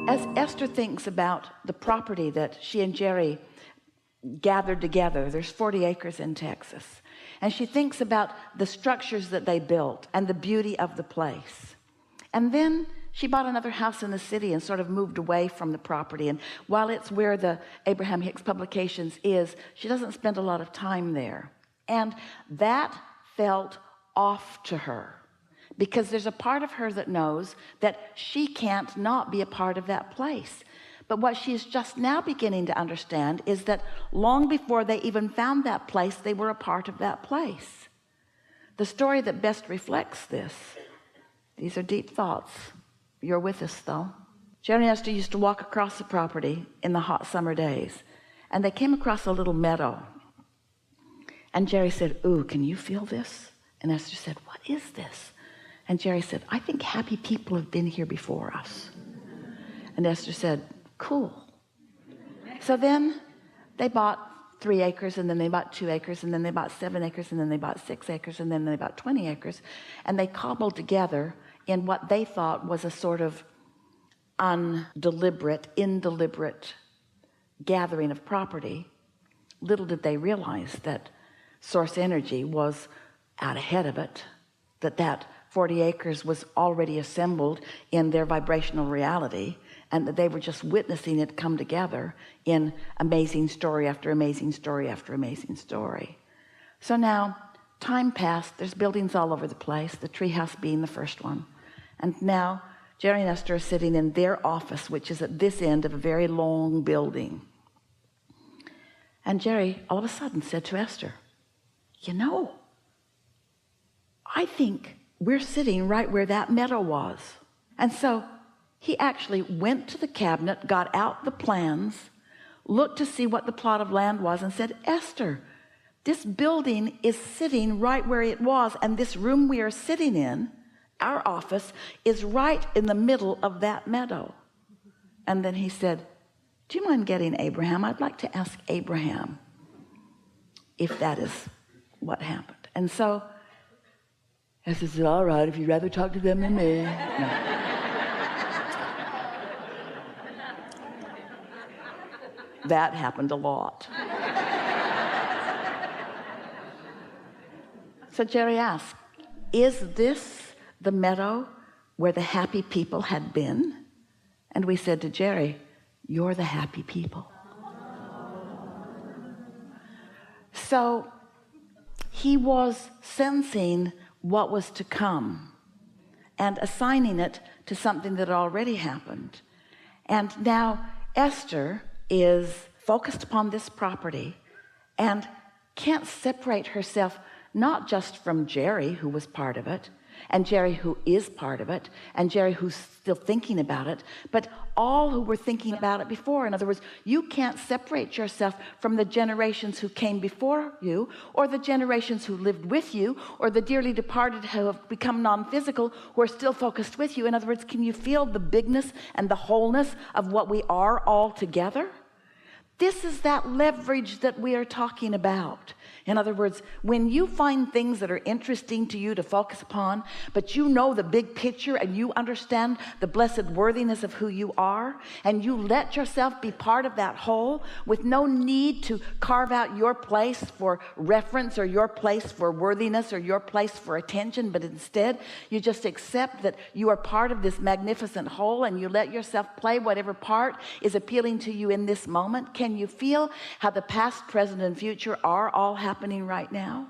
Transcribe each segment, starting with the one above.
As Esther thinks about the property that she and Jerry gathered together, there's 40 acres in Texas, and she thinks about the structures that they built and the beauty of the place. And then she bought another house in the city and sort of moved away from the property. And while it's where the Abraham Hicks Publications is, she doesn't spend a lot of time there. And that felt off to her, because there's a part of her that knows that she can't not be a part of that place. But what she is just now beginning to understand is that long before they even found that place, they were a part of that place. The story that best reflects this, these are deep thoughts. You're with us though. Jerry and Esther used to walk across the property in the hot summer days, and they came across a little meadow. And Jerry said, "Ooh, can you feel this?" And Esther said, "What is this?" And Jerry said, "I think happy people have been here before us." And Esther said, "Cool." So then they bought 3 acres, and then they bought 2 acres, and then they bought 7 acres, and then they bought 6 acres, and then they bought 20 acres. And they cobbled together in what they thought was a sort of indeliberate gathering of property. Little did they realize that source energy was out ahead of it, that 40 acres was already assembled in their vibrational reality, and that they were just witnessing it come together in amazing story after amazing story after amazing story. So now time passed. There's buildings all over the place, the treehouse being the first one. And now Jerry and Esther are sitting in their office, which is at this end of a very long building. And Jerry all of a sudden said to Esther, "You know, I think we're sitting right where that meadow was." And so he actually went to the cabinet, got out the plans, looked to see what the plot of land was, and said, "Esther, this building is sitting right where it was, and this room we are sitting in, our office, is right in the middle of that meadow." And then he said, "Do you mind getting Abraham? I'd like to ask Abraham if that is what happened." And so Esther said, "All right, if you'd rather talk to them than me." No. That happened a lot. So Jerry asked, "Is this the meadow where the happy people had been?" And we said to Jerry, "You're the happy people." So he was sensing what was to come and assigning it to something that already happened. And now Esther is focused upon this property and can't separate herself, not just from Jerry, who was part of it, and Jerry, who is part of it, and Jerry, who's still thinking about it, but all who were thinking about it before. In other words, you can't separate yourself from the generations who came before you, or the generations who lived with you, or the dearly departed who have become non-physical, who are still focused with you. In other words, can you feel the bigness and the wholeness of what we are all together? This is that leverage that we are talking about. In other words, when you find things that are interesting to you to focus upon, but you know the big picture and you understand the blessed worthiness of who you are, and you let yourself be part of that whole with no need to carve out your place for reference or your place for worthiness or your place for attention, but instead you just accept that you are part of this magnificent whole, and you let yourself play whatever part is appealing to you in this moment. Can you feel how the past, present, and future are all happening right now?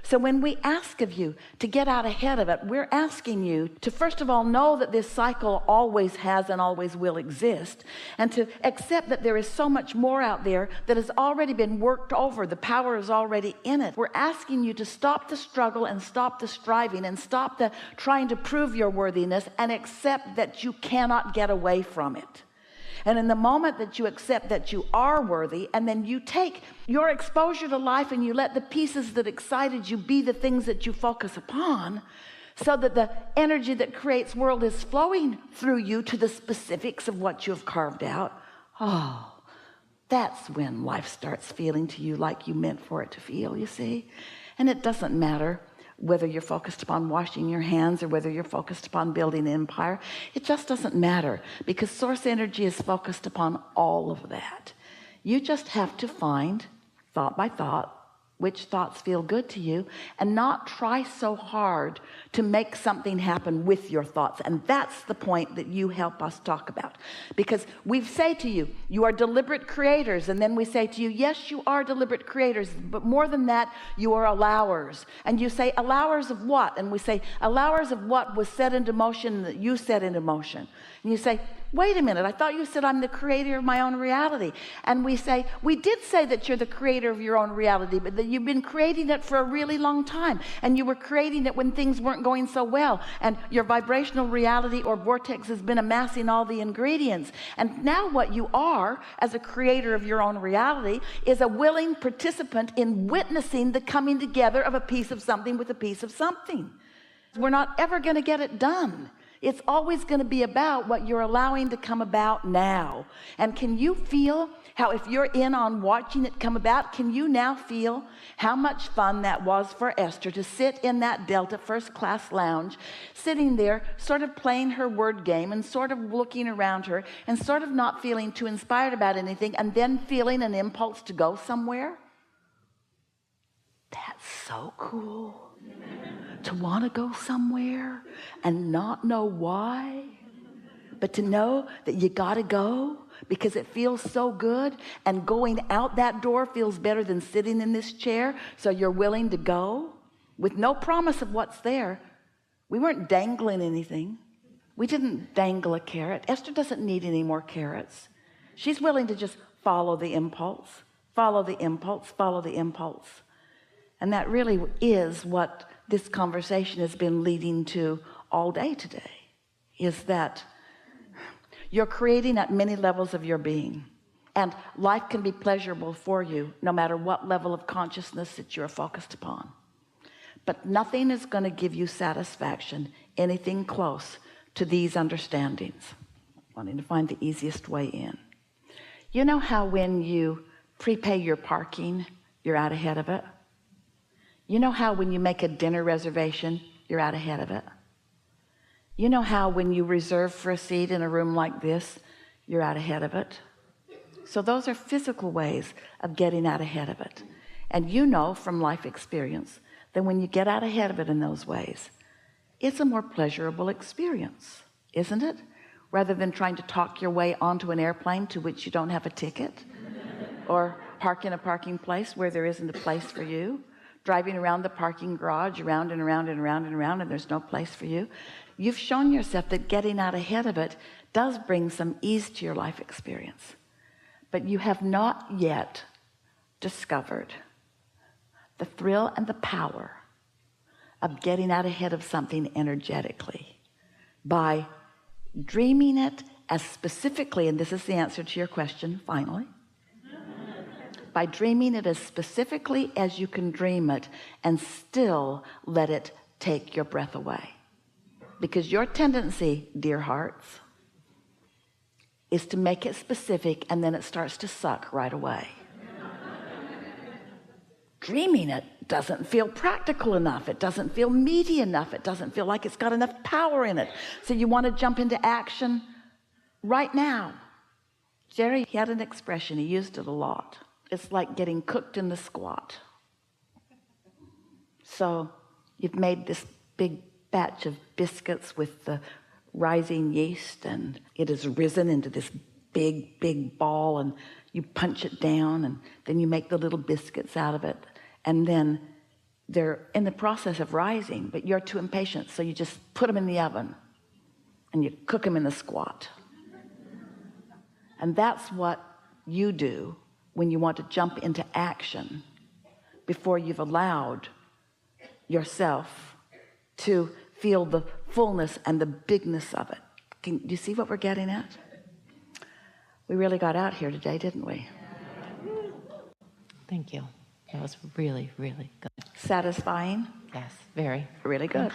So when we ask of you to get out ahead of it, we're asking you to first of all know that this cycle always has and always will exist, and to accept that there is so much more out there that has already been worked over. The power is already in it. We're asking you to stop the struggle and stop the striving and stop the trying to prove your worthiness, and accept that you cannot get away from it. And in the moment that you accept that you are worthy, and then you take your exposure to life and you let the pieces that excited you be the things that you focus upon, so that the energy that creates world is flowing through you to the specifics of what you have carved out. Oh, that's when life starts feeling to you like you meant for it to feel, you see. And it doesn't matter whether you're focused upon washing your hands or whether you're focused upon building an empire. It just doesn't matter, because source energy is focused upon all of that. You just have to find, thought by thought, which thoughts feel good to you, and not try so hard to make something happen with your thoughts. And that's the point that you help us talk about, because we say to you, you are deliberate creators, and then we say to you, yes, you are deliberate creators, but more than that, you are allowers. And you say, allowers of what? And we say, allowers of what was set into motion that you set into motion. And you say, wait a minute, I thought you said I'm the creator of my own reality. And we say, we did say that you're the creator of your own reality, but that you've been creating it for a really long time, and you were creating it when things weren't going so well, and your vibrational reality or vortex has been amassing all the ingredients. And now what you are as a creator of your own reality is a willing participant in witnessing the coming together of a piece of something with a piece of something. We're not ever going to get it done. It's always going to be about what you're allowing to come about now. And can you feel how, if you're in on watching it come about, can you now feel how much fun that was for Esther to sit in that Delta first class lounge, sitting there sort of playing her word game and sort of looking around her and sort of not feeling too inspired about anything, and then feeling an impulse to go somewhere? That's so cool. To want to go somewhere and not know why, but to know that you got to go because it feels so good, and going out that door feels better than sitting in this chair, so you're willing to go with no promise of what's there. We weren't dangling anything. We didn't dangle a carrot. Esther doesn't need any more carrots. She's willing to just follow the impulse, follow the impulse, follow the impulse. And that really is what this conversation has been leading to all day today, is that you're creating at many levels of your being, and life can be pleasurable for you no matter what level of consciousness that you're focused upon. But nothing is going to give you satisfaction, anything close to these understandings. Wanting to find the easiest way in. You know how when you prepay your parking, you're out ahead of it? You know how when you make a dinner reservation, you're out ahead of it? You know how when you reserve for a seat in a room like this, you're out ahead of it? So those are physical ways of getting out ahead of it. And you know from life experience that when you get out ahead of it in those ways, it's a more pleasurable experience, isn't it? Rather than trying to talk your way onto an airplane to which you don't have a ticket, or park in a parking place where there isn't a place for you, driving around the parking garage around and around and around and around, and there's no place for you. You've shown yourself that getting out ahead of it does bring some ease to your life experience, but you have not yet discovered the thrill and the power of getting out ahead of something energetically by dreaming it as specifically, and this is the answer to your question finally, by dreaming it as specifically as you can dream it, and still let it take your breath away. Because your tendency, dear hearts, is to make it specific, and then it starts to suck right away. Dreaming it doesn't feel practical enough. It doesn't feel meaty enough. It doesn't feel like it's got enough power in it. So you want to jump into action right now. Jerry, he had an expression, he used it a lot. It's like getting cooked in the squat. So you've made this big batch of biscuits with the rising yeast, and it has risen into this big ball, and you punch it down, and then you make the little biscuits out of it, and then they're in the process of rising, but you're too impatient, so you just put them in the oven and you cook them in the squat. And that's what you do when you want to jump into action before you've allowed yourself to feel the fullness and the bigness of it. Do you see what we're getting at? We really got out here today, didn't we? Thank you. That was really, really good. Satisfying? Yes, very. Really good.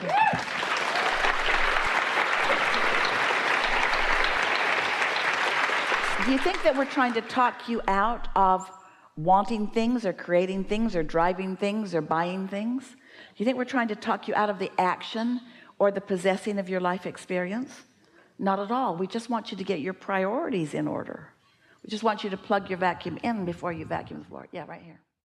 Do you think that we're trying to talk you out of wanting things or creating things or driving things or buying things? Do you think we're trying to talk you out of the action or the possessing of your life experience? Not at all. We just want you to get your priorities in order. We just want you to plug your vacuum in before you vacuum the floor. Yeah, right here.